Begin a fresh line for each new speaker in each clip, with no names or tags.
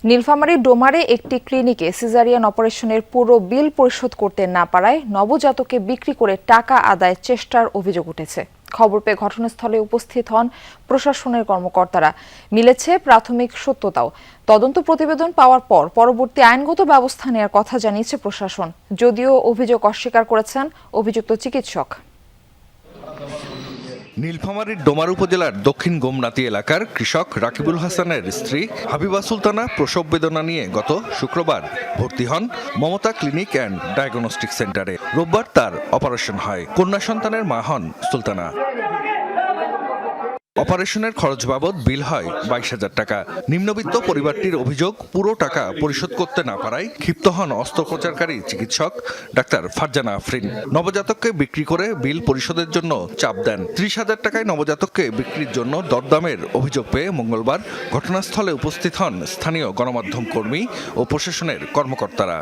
নীলফামারীর ডোমারে একটি ক্লিনিকে সিজারিয়ান অপারেশনের পুরো বিল পরিশোধ করতে না পারায় নবজাতককে বিক্রি করে টাকা আদায়ের চেষ্টার অভিযোগ উঠেছে। খবর পেয়ে ঘটনাস্থলে উপস্থিত হন প্রশাসনের কর্মকর্তারা। মিলেছে প্রাথমিক সত্যতাও। তদন্ত প্রতিবেদন পাওয়ার পর পরবর্তী আইনগত ব্যবস্থা নেওয়ার কথা জানিয়েছে প্রশাসন, যদিও অভিযোগ অস্বীকার করেছেন অভিযুক্ত চিকিৎসক।
নীলফামারীর ডোমার উপজেলার দক্ষিণ গোমনাতি এলাকার কৃষক রাকিবুল হাসানের স্ত্রী হাবিবা সুলতানা প্রসব বেদনা নিয়ে গত শুক্রবার ভর্তি হন মমতা ক্লিনিক অ্যান্ড ডায়াগনস্টিক সেন্টারে। রোববার তার অপারেশন হয়। কন্যা সন্তানের মা হন সুলতানা। অপারেশনের খরচ বাবদ বিল হয় 22,000 টাকা। নিম্নবিত্ত পরিবারটির অভিযোগ, পুরো টাকা পরিশোধ করতে না পারায় ক্ষিপ্ত হন অস্ত্রোপচারকারী চিকিৎসক ডাক্তার ফারজানা আফরিন। নবজাতককে বিক্রি করে বিল পরিশোধের জন্য চাপ দেন। 30,000 টাকায় নবজাতককে বিক্রির জন্য দরদামের অভিযোগ পেয়ে মঙ্গলবার ঘটনাস্থলে উপস্থিত হন স্থানীয় গণমাধ্যম কর্মী ও প্রশাসনের কর্মকর্তারা।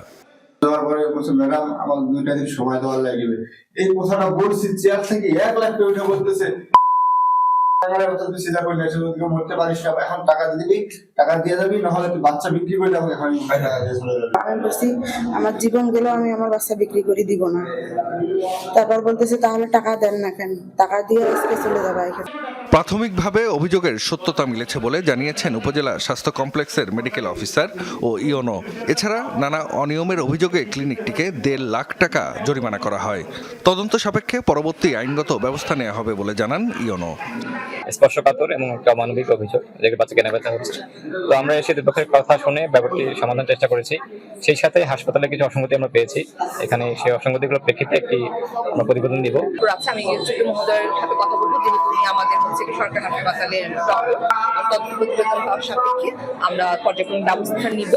ম্যাডাম, আমার 2টা দিন সময় দেওয়ার লাগবে। এই কথাটা বলছি, চেয়ার থেকে 1 লাখ টাকা উঠে বলতেছে এখন টাকা দিবি, টাকা দিয়ে যাবি, নাহলে তুই বাচ্চা বিক্রি করে দেবো। এখন
আমি বলছি আমার জীবন গেল, আমি আমার বাচ্চা বিক্রি করে দিব না। তারপর বলতেছে তাহলে টাকা দেন না কেন, টাকা দিয়ে আজকে চলে যাবে।
প্রাথমিকভাবে অভিযোগের সত্যতা মিলেছে বলে জানিয়েছেন উপজেলা স্বাস্থ্য কমপ্লেক্সের মেডিকেল অফিসার ও ইওনো। এছাড়া নানা অনিয়মের অভিযোগে ক্লিনিকটিকে 1.5 লাখ টাকা জরিমানা করা হয়। তদন্ত সাপেক্ষে পরবর্তী আইনগত ব্যবস্থা নেওয়া হবে বলে জানান ইওনো।
স্পর্শকাতর এবং একটা অমানবিক অভিযোগ, যেগুলো বাচ্চা কেনাবেচা হচ্ছে। তো আমরা এসে দুপক্ষের কথা শুনে ব্যাপারটি সমাধান চেষ্টা করেছি। সেই সাথে হাসপাতালে কিছু অসঙ্গতি আমরা পেয়েছি। এখানে সেই অসঙ্গতিগুলোর প্রেক্ষিতে একটি আমরা প্রতিবেদন দিব।
আমি মহোদয়ের সাথে কথা বলবো, যেহেতু উনি আমাদের সরকারি হাসপাতালের ডক্টর। তদন্ত প্রতিবেদন পাওয়ার সাপেক্ষে আমরা পর্যাপ্ত ব্যবস্থা নিব।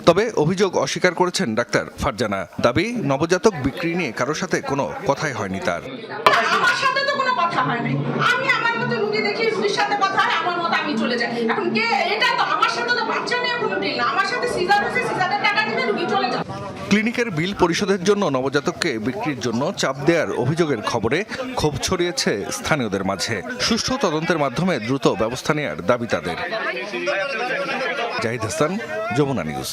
তবে অভিযোগ অস্বীকার করেছেন ডাক্তার ফারজানা। দাবি, নবজাতক বিক্রি নিয়ে কারোর সাথে কোনো কথাই হয়নি তার।
আমার সাথে তো কোনো কথা হয় নাই। আমি আমার মতো রুগী দেখি, রুগীর সাথে কথা হয়, আমার মতো আমি চলে যাই। এখন কে এটা তো আমার সাথে তো বাচ্চা নিয়ে কোনো ডিল না। আমার সাথে সিজার হয়েছে, সিজারের টাকা দিলে রুগী চলে যায়।
ক্লিনিকের বিল পরিশোধের জন্য নবজাতককে বিক্রির জন্য চাপ দেওয়ার অভিযোগের খবরে ক্ষোভ ছড়িয়েছে স্থানীয়দের মাঝে। সুষ্ঠু তদন্তের মাধ্যমে দ্রুত ব্যবস্থা নেওয়ার দাবি তাদের। জাহিদ হাসান, যমুনা নিউজ।